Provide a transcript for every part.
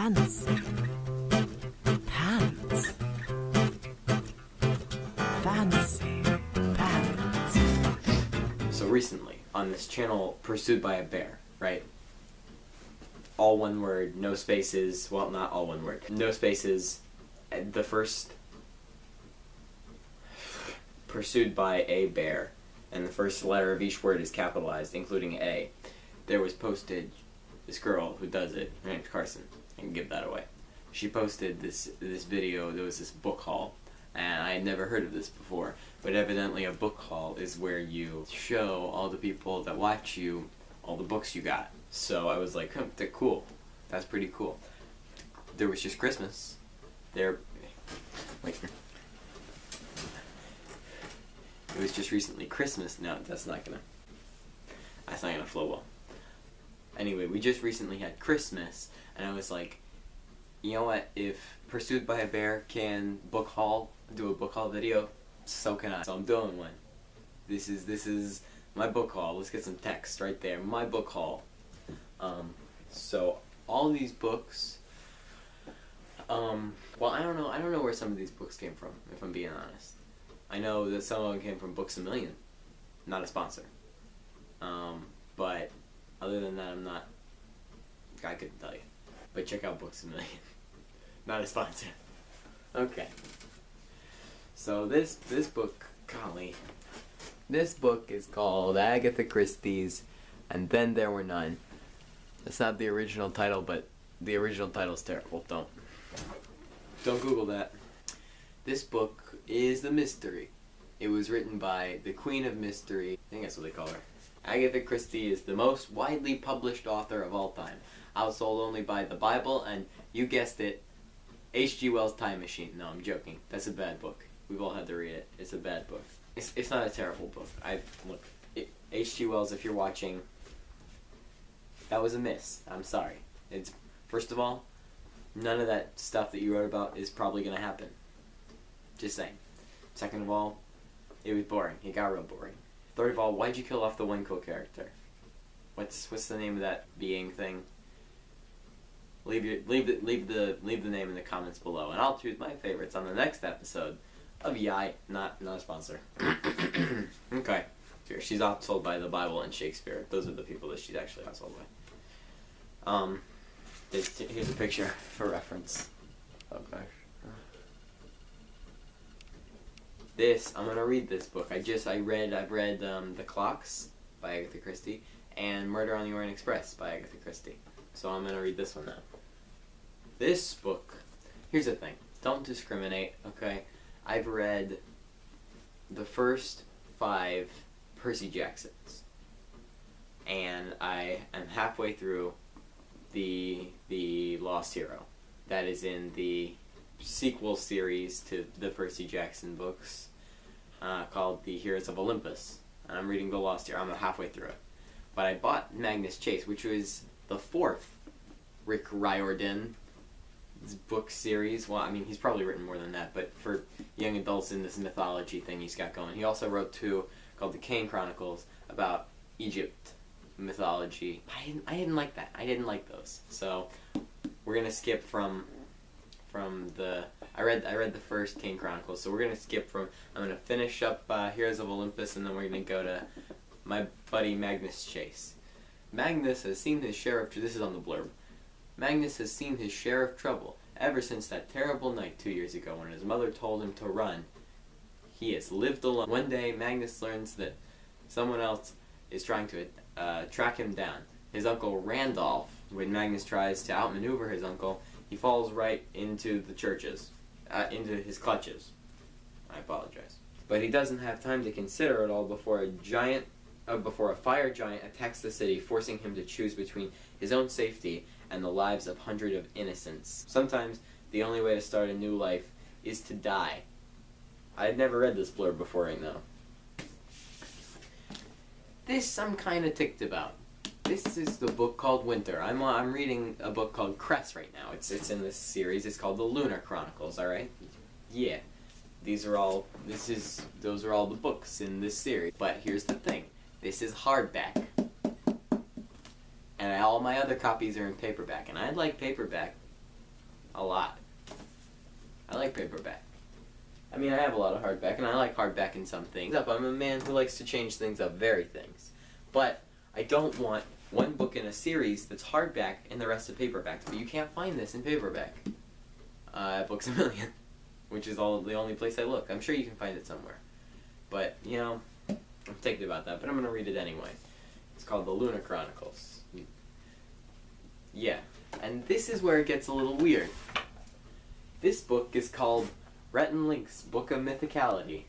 Fancy. Pants. Fancy pants. So recently, on this channel, Pursued by a Bear, right? All one word, no spaces, well, not all one word. No spaces, the first... Pursued by a bear, and the first letter of each word is capitalized, including A. There was posted, this girl who does it, her name's Carson, I can give that away. She posted this video, there was this book haul, and I had never heard of this before, but evidently a book haul is where you show all the people that watch you all the books you got. So I was like, they're cool, that's pretty cool. There was just Christmas. It was just recently Christmas. No, that's not gonna flow well. Anyway, we just recently had Christmas, and I was like, you know what? If Pursued by a Bear can do a book haul video, so can I. So I'm doing one. This is my book haul. Let's get some text right there. My book haul. So all these books. Well, I don't know where some of these books came from, if I'm being honest. I know that some of them came from Books A Million, not a sponsor. But other than that, I couldn't tell you. But check out Books A Million, not a sponsor. Okay. So this book, golly, this book is called Agatha Christie's And Then There Were None. That's not the original title, but the original title's terrible. Don't Google that. This book is the mystery. It was written by the Queen of Mystery. I think that's what they call her. Agatha Christie is the most widely published author of all time. Outsold only by the Bible and, you guessed it, H.G. Wells' Time Machine. No, I'm joking. That's a bad book. We've all had to read it. It's a bad book. It's not a terrible book. H.G. Wells, if you're watching, that was a miss. I'm sorry. First of all, none of that stuff that you wrote about is probably going to happen. Just saying. Second of all, it was boring. It got real boring. Third of all, why'd you kill off the one co-character? What's the name of that being thing? Leave the name in the comments below, and I'll choose my favorites on the next episode of Yai. Not a sponsor. Okay. Here, she's outsold by the Bible and Shakespeare. Those are the people that she's actually outsold by. Here's a picture for reference. Oh gosh. I'm gonna read this book. I've read The Clocks by Agatha Christie and Murder on the Orient Express by Agatha Christie. So I'm gonna read this one now. This book, here's the thing, don't discriminate, okay? I've read the first 5 Percy Jacksons, and I am halfway through the Lost Hero. That is in the sequel series to the Percy Jackson books, called The Heroes of Olympus. And I'm reading The Lost Hero. I'm halfway through it. But I bought Magnus Chase, which was the 4th Rick Riordan book series. Well, I mean, he's probably written more than that, but for young adults in this mythology thing he's got going. He also wrote 2 called The Kane Chronicles about Egypt mythology. I didn't like that. I didn't like those. So we're gonna skip from the... I read the first Kane Chronicles, so we're gonna skip from... I'm gonna finish up Heroes of Olympus, and then we're gonna go to my buddy Magnus Chase. Magnus has seen his share of... This is on the blurb. Magnus has seen his share of trouble ever since that terrible night 2 years ago when his mother told him to run. He has lived alone. One day, Magnus learns that someone else is trying to track him down. His uncle Randolph. When Magnus tries to outmaneuver his uncle, he falls right into the churches, into his clutches. I apologize. But he doesn't have time to consider it all before a fire giant attacks the city, forcing him to choose between his own safety and the lives of hundreds of innocents. Sometimes the only way to start a new life is to die. I had never read this blurb before right now. This I'm kind of ticked about. This is the book called Winter. I'm reading a book called Cress right now. It's in this series. It's called The Lunar Chronicles. All right. Yeah. Those are all the books in this series. But here's the thing. This is hardback. And all my other copies are in paperback. And I like paperback a lot. I like paperback. I mean, I have a lot of hardback, and I like hardback in some things. I'm a man who likes to change things up, vary things. But I don't want one book in a series that's hardback and the rest of paperback. But you can't find this in paperback at Books A Million, which is the only place I look. I'm sure you can find it somewhere. But, you know, I'm thinking about that, but I'm going to read it anyway. It's called The Lunar Chronicles. Yeah, and this is where it gets a little weird. This book is called Rhett and Link's Book of Mythicality.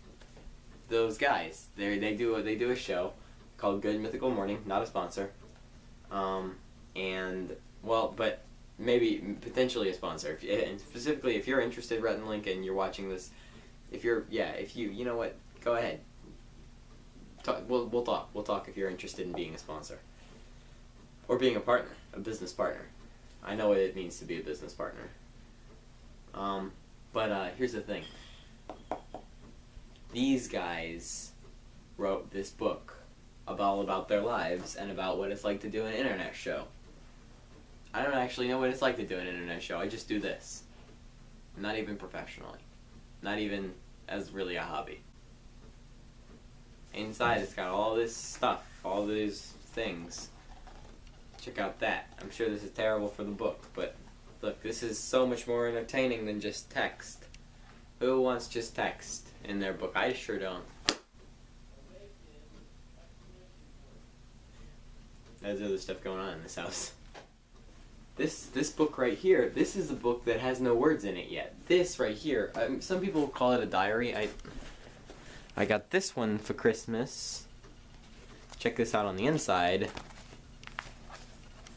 Those guys, they do a show called Good Mythical Morning, not a sponsor. And well, but maybe potentially a sponsor. And specifically, if you're interested, Rhett and Link, and you're watching this, if you know what, go ahead. We'll talk. We'll talk if you're interested in being a sponsor or being a partner, a business partner. I know what it means to be a business partner. But here's the thing. These guys wrote this book about their lives and about what it's like to do an internet show. I don't actually know what it's like to do an internet show. I just do this. Not even professionally. Not even as really a hobby. Inside it's got all this stuff, all these things. Check out that. I'm sure this is terrible for the book, but look, this is so much more entertaining than just text. Who wants just text in their book? I sure don't. There's other stuff going on in this house. This book right here, this is a book that has no words in it yet. This right here, some people call it a diary. I got this one for Christmas. Check this out on the inside.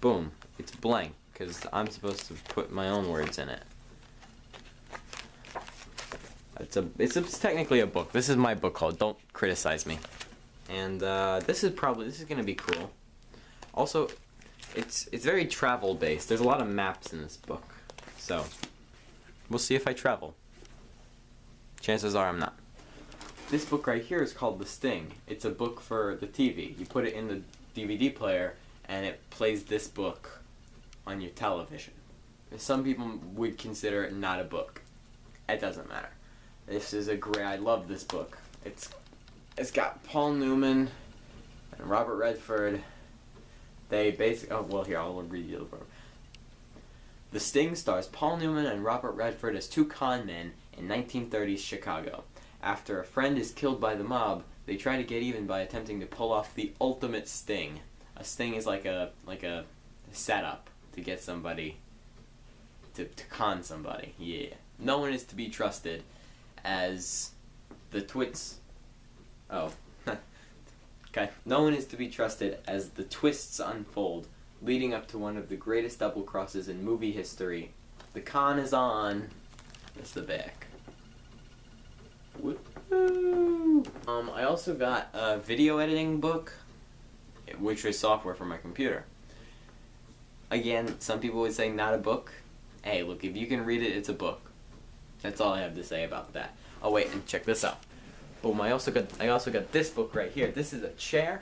Boom. It's blank, because I'm supposed to put my own words in it. It's technically a book. This is my book called Don't Criticize Me. And this is going to be cool. Also, it's very travel based. There's a lot of maps in this book. So, we'll see if I travel. Chances are I'm not. This book right here is called The Sting. It's a book for the TV. You put it in the DVD player and it plays this book on your television. Some people would consider it not a book. It doesn't matter. This is I love this book. It's got Paul Newman and Robert Redford. They basically, I'll read you the book. The Sting stars Paul Newman and Robert Redford as two con men in 1930s Chicago. After a friend is killed by the mob, they try to get even by attempting to pull off the ultimate sting. A sting is like a setup to get somebody to con somebody. Yeah. No one is to be trusted as the twits. Oh. Okay. No one is to be trusted as the twists unfold, leading up to one of the greatest double crosses in movie history. The con is on. That's the back. Woo-hoo. I also got a video editing book, which was software for my computer. Again, some people would say not a book. Hey, look, if you can read it, it's a book. That's all I have to say about that. Oh wait, and check this out. Boom! I also got this book right here. This is a chair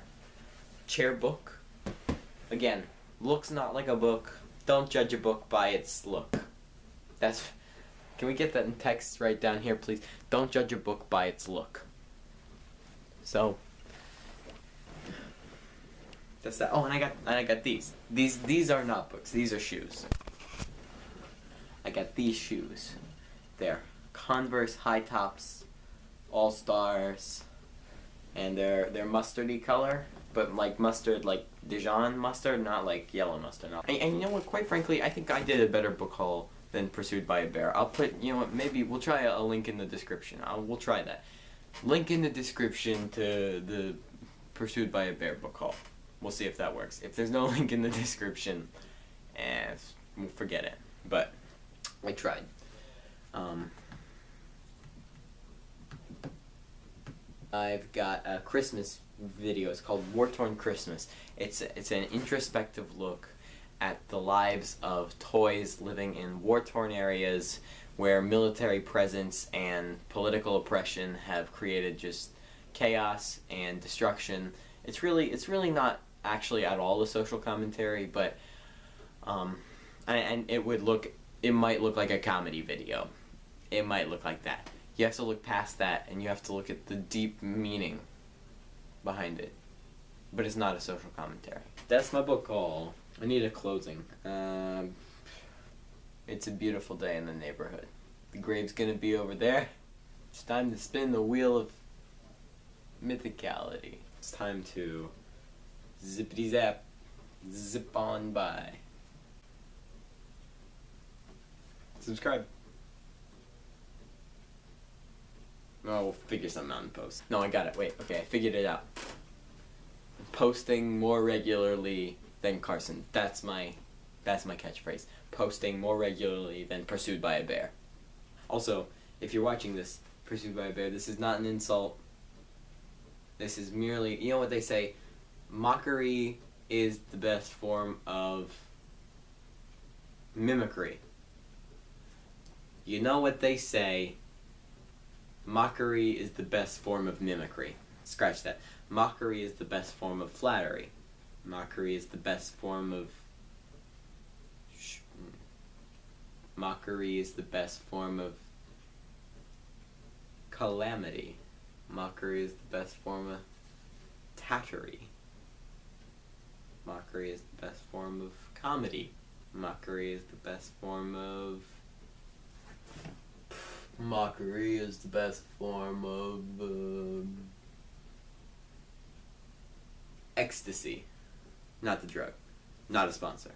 book. Again, looks not like a book. Don't judge a book by its look. Can we get that in text right down here, please? Don't judge a book by its look. So that's that. Oh, and I got these. These are not books. These are shoes. I got these shoes. They're Converse high tops, All Stars, and they're mustardy color, but like mustard, like Dijon mustard, not like yellow mustard. And you know what? Quite frankly, I think I did a better book haul than Pursued by a Bear. I'll put, you know what? Maybe we'll try a link in the description. We'll try that. Link in the description to the Pursued by a Bear book haul. We'll see if that works. If there's no link in the description, we'll forget it. But I tried. I've got a Christmas video. It's called War Torn Christmas. It's an introspective look at the lives of toys living in war-torn areas where military presence and political oppression have created just chaos and destruction. It's really not actually at all a social commentary, but and it would look it might look like a comedy video. It might look like that. You have to look past that, and you have to look at the deep meaning behind it. But it's not a social commentary. That's my book haul. I need a closing. It's a beautiful day in the neighborhood. The grave's gonna be over there. It's time to spin the wheel of mythicality. It's time to zippity zap, zip on by. Subscribe. Oh, we'll figure something out in post. No, I got it. Wait, okay, I figured it out. Posting more regularly than Carson. That's my catchphrase. Posting more regularly than Pursued by a Bear. Also, if you're watching this, Pursued by a Bear, this is not an insult. This is merely, you know what they say, mockery is the best form of mimicry. You know what they say, mockery is the best form of mimicry. Scratch that. Mockery is the best form of flattery. Mockery is the best form of... Mockery is the best form of calamity. Mockery is the best form of tattery. Mockery is the best form of comedy. Mockery is the best form of... Mockery is the best form of... ecstasy. Not the drug. Not a sponsor.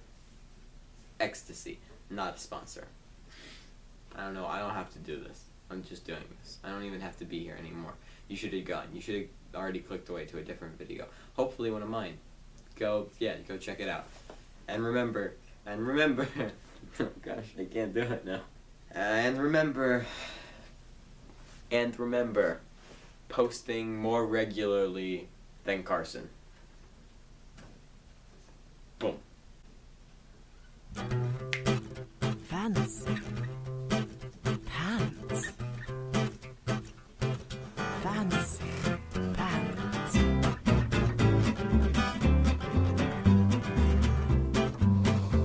Ecstasy. Not a sponsor. I don't know. I don't have to do this. I'm just doing this. I don't even have to be here anymore. You should have gone. You should have already clicked away to a different video. Hopefully one of mine. Go check it out. And remember, oh gosh, I can't do it now. And remember, posting more regularly than Carson. Boom. Fancy pants. Fancy pants.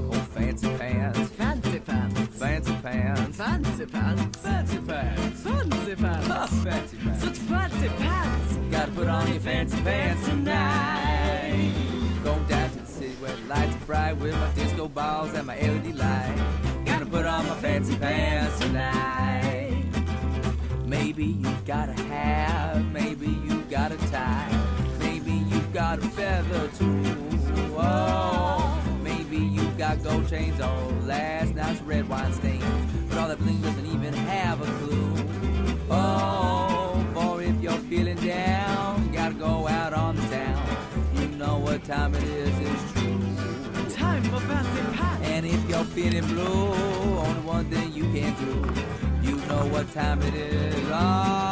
Oh, fancy pants. Fancy pants. Fancy pants. Fancy pants. Fancy pants. Fancy pants. Ah, fancy pants. Such fancy pants. Gotta put on your fancy pants tonight. Going down to the city where the lights are bright with my disco balls and my LED light. Gonna put on my fancy pants tonight. Maybe you got a hat, maybe you got a tie, maybe you got a feather too. Oh, maybe you got gold chains on last night's red wine stain, but all that bling doesn't even have a clue. Oh, for if you're feeling down, you gotta go out on the town. You know what time it is, it's true. Time for fancy pants. And if you're feeling blue, only one thing you can do. You know what time it is. Oh,